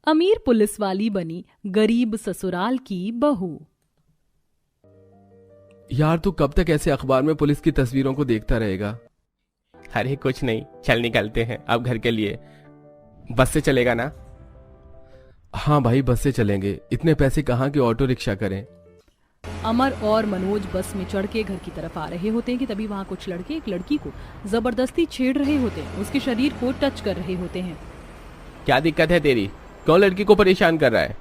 अमीर पुलिस वाली बनी गरीब ससुराल की बहू। यार तू कब तक ऐसे अखबार में पुलिस की तस्वीरों को देखता रहेगा? अरे कुछ नहीं, चल निकलते हैं अब घर के लिए। बस से चलेगा ना? हाँ भाई, बस से चलेंगे, इतने पैसे कहाँ के ऑटो रिक्शा करें। अमर और मनोज बस में चढ़ के घर की तरफ आ रहे होते हैं कि तभी वहाँ कुछ लड़के एक लड़की को जबरदस्ती छेड़ रहे होते हैं, उसके शरीर को टच कर रहे होते हैं। क्या दिक्कत है तेरी? कौन लड़की को परेशान कर रहा है?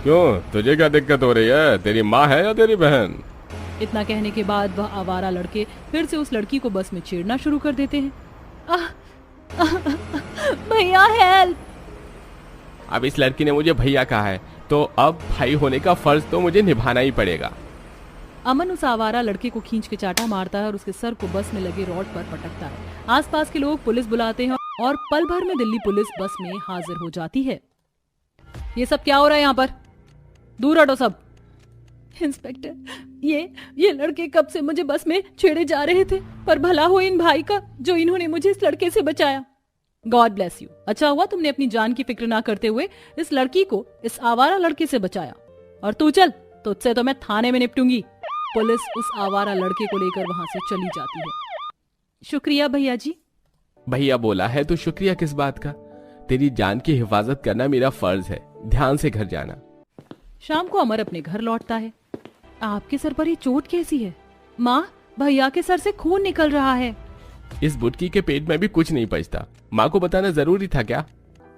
क्यों, तुझे क्या दिक्कत हो रही है? तेरी माँ है या तेरी बहन? इतना कहने के बाद वह आवारा लड़के फिर से उस लड़की को बस में छेड़ना शुरू कर देते हैं। भैया हेल्प! अब इस लड़की ने मुझे भैया कहा है तो अब भाई होने का फर्ज तो मुझे निभाना ही पड़ेगा। अमन उस आवारा लड़के को खींच के चाटा मारता है और उसके सर को बस में लगे रॉड पर पटकता है। आसपास के लोग पुलिस बुलाते हैं और पल भर में दिल्ली पुलिस बस में हाजिर हो जाती है। ये सब क्या हो रहा है यहाँ पर? दूर हटो सब। इंस्पेक्टर, ये लड़के कब से मुझे बस में छेड़े जा रहे थे, पर भला हो इन भाई का जो इन्होंने मुझे इस लड़के से बचाया। God bless you. अच्छा हुआ तुमने अपनी जान की फिक्र ना करते हुए इस लड़की को इस आवारा लड़के से बचाया। और तू चल, तुझसे तो मैं थाने में निपटूंगी। पुलिस उस आवारा लड़के को लेकर वहां से चली जाती है। शुक्रिया भैया जी। भैया बोला है तो शुक्रिया किस बात का? तेरी जान की हिफाजत करना मेरा फर्ज है। ध्यान से घर जाना। शाम को अमर अपने घर लौटता है। आपके सर पर ये चोट कैसी है? माँ, भैया के सर से खून निकल रहा है। इस बुटकी के पेट में भी कुछ नहीं पचता। माँ को बताना जरूरी था क्या?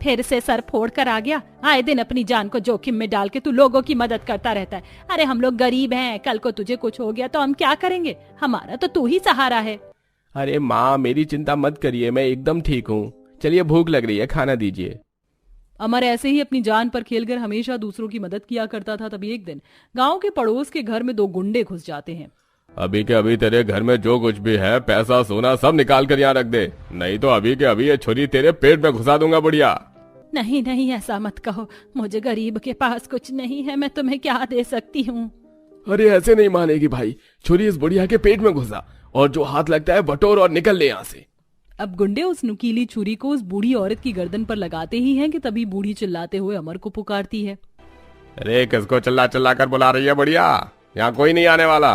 फिर से सर फोड़ कर आ गया। आए दिन अपनी जान को जोखिम में डाल के तू लोगों की मदद करता रहता है। अरे हम लोग गरीब हैं, कल को तुझे कुछ हो गया तो हम क्या करेंगे? हमारा तो तू ही सहारा है। अरे माँ, मेरी चिंता मत करिए, मैं एकदम ठीक हूँ। चलिए भूख लग रही है, खाना दीजिए। अमर ऐसे ही अपनी जान पर खेलकर हमेशा दूसरों की मदद किया करता था। तभी एक दिन गांव के पड़ोस के घर में दो गुंडे घुस जाते हैं। अभी के अभी तेरे घर में जो कुछ भी है, पैसा सोना सब निकाल कर यहाँ रख दे, नहीं तो अभी के अभी ये छुरी तेरे पेट में घुसा दूंगा। बुढ़िया, नहीं नहीं, ऐसा मत कहो। मुझे गरीब के पास कुछ नहीं है, मैं तुम्हें क्या दे सकती हूँ? अरे ऐसे नहीं मानेगी भाई, छुरी इस बुढ़िया के पेट में घुसा और जो हाथ लगता है बटोर और निकल ले यहाँ से। अब गुंडे उस नुकीली छुरी को उस बूढ़ी औरत की गर्दन पर लगाते ही हैं कि तभी बूढ़ी चिल्लाते हुए अमर को पुकारती है। अरे किसको चिल्ला चिल्ला कर बुला रही है? बुढ़िया, यहाँ कोई नहीं आने वाला।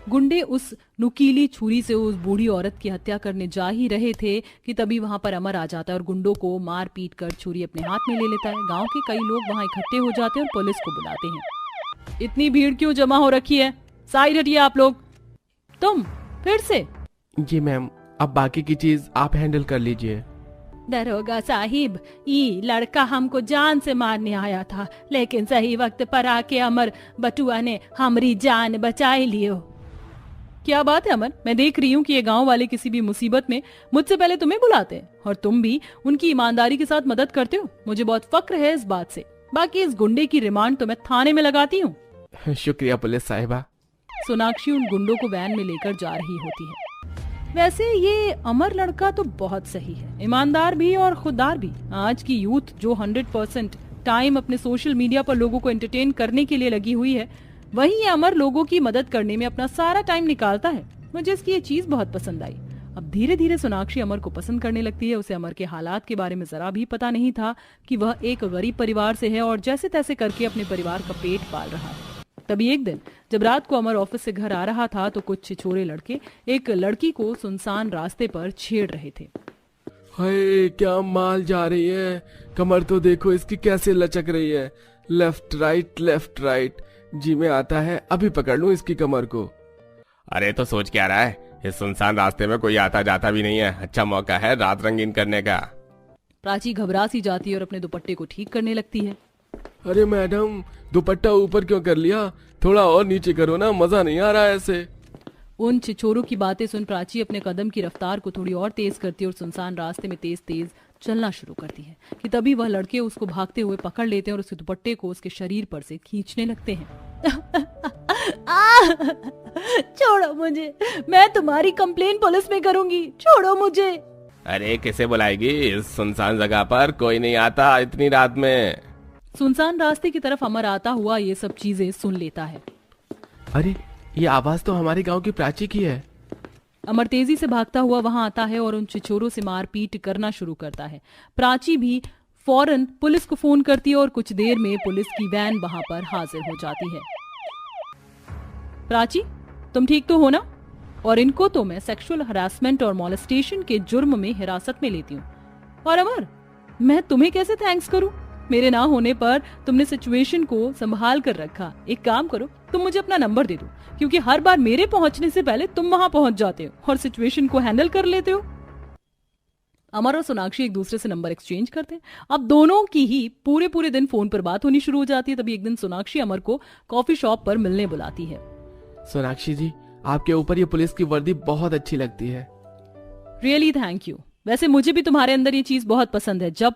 गुंडे उस नुकीली छुरी से उस बूढ़ी औरत की हत्या करने जा ही रहे थे कि तभी वहां पर अमर आ जाता है और गुंडों को मार पीट कर छुरी अपने हाथ में ले लेता है। गांव के कई लोग वहां इकट्ठे हो जाते हैं और पुलिस को बुलाते हैं। इतनी भीड़ क्यों जमा हो रखी है? साइड हटिए आप लोग। तुम फिर से? जी मैम, अब बाकी की चीज आप हैंडल कर लीजिए। दरोगा साहिब, ये लड़का हमको जान से मारने आया था, लेकिन सही वक्त पर आके अमर बटुआ ने हमारी जान बचाई लियो। क्या बात है अमर, मैं देख रही हूँ कि ये गांव वाले किसी भी मुसीबत में मुझसे पहले तुम्हें बुलाते हैं और तुम भी उनकी ईमानदारी के साथ मदद करते हो। मुझे बहुत फक्र है इस बात से। बाकी इस गुंडे की रिमांड तो मैं थाने में लगाती हूँ। शुक्रिया पुलिस साहिबा। सोनाक्षी उन गुंडों को वैन में लेकर जा रही होती है। वैसे ये अमर लड़का तो बहुत सही है, ईमानदार भी और खुददार भी। आज की यूथ जो 100% टाइम अपने सोशल मीडिया पर लोगों को एंटरटेन करने के लिए लगी हुई है, वहीं ये अमर लोगों की मदद करने में अपना सारा टाइम निकालता है। मुझे इसकी ये चीज बहुत पसंद आई। अब धीरे धीरे सोनाक्षी अमर को पसंद करने लगती है। उसे अमर के हालात के बारे में जरा भी पता नहीं था कि वह एक गरीब परिवार से है और जैसे तैसे करके अपने परिवार का पेट पाल रहा है। तभी एक दिन जब रात को अमर ऑफिस से घर आ रहा था तो कुछ छिछोरे लड़के एक लड़की को सुनसान रास्ते पर छेड़ रहे थे। हाय क्या माल जा रही है, कमर तो देखो इसकी कैसे लचक रही है। लेफ्ट राइट जी में आता है, अभी पकड़ लूं इसकी कमर को। अरे तो सोच क्या रहा है, इस सुनसान रास्ते में कोई आता जाता भी नहीं है, अच्छा मौका है रात रंगीन करने का। प्राची घबरा सी जाती है और अपने दुपट्टे को ठीक करने लगती है। अरे मैडम, दुपट्टा ऊपर क्यों कर लिया? थोड़ा और नीचे करो ना, मजा नहीं आ रहा ऐसे। उन छिछोरों की बातें सुन प्राची अपने कदम की रफ्तार को थोड़ी और तेज करती है और सुनसान रास्ते में तेज तेज चलना शुरू करती है कि तभी वह लड़के उसको भागते हुए पकड़ लेते हैं और उसके दुपट्टे को उसके शरीर पर से खींचने लगते हैं। छोड़ो मुझे, मैं तुम्हारी कंप्लेन पुलिस में करूंगी, छोड़ो मुझे। अरे किसे बुलाएगी, इस सुनसान जगह पर कोई नहीं आता इतनी रात में। सुनसान रास्ते की तरफ अमर आता हुआ ये सब चीजें सुन लेता है। अरे ये आवाज तो हमारे गांव की प्राची की है। अमर तेजी से भागता हुआ वहां आता है और उन छिछोरों से मारपीट करना शुरू करता है। प्राची भी फौरन पुलिस को फोन करती है और कुछ देर में पुलिस की वैन वहां पर हाजिर हो जाती है। प्राची, तुम ठीक तो हो ना? और इनको तो मैं सेक्सुअल हरासमेंट और मॉलेस्टेशन के जुर्म में हिरासत में लेती हूँ। और अमर, मैं तुम्हें कैसे थैंक्स करूं? मेरे ना होने पर तुमने सिचुएशन को संभाल कर रखा। एक काम करो, तुम मुझे अपना नंबर दे दो, क्योंकि हर बार मेरे पहुंचने से पहले तुम वहां पहुंच जाते हो और सिचुएशन को हैंडल कर लेते हो। अमर और सोनाक्षी एक दूसरे से नंबर एक्सचेंज करते हैं। अब दोनों की ही पूरे दिन फोन पर बात होनी शुरू हो जाती है। तभी एक दिन सोनाक्षी अमर को कॉफी शॉप पर मिलने बुलाती है। सोनाक्षी जी, आपके ऊपर ये पुलिस की वर्दी बहुत अच्छी लगती है। Really thank you. वैसे मुझे भी तुम्हारे अंदर ये चीज बहुत पसंद है। जब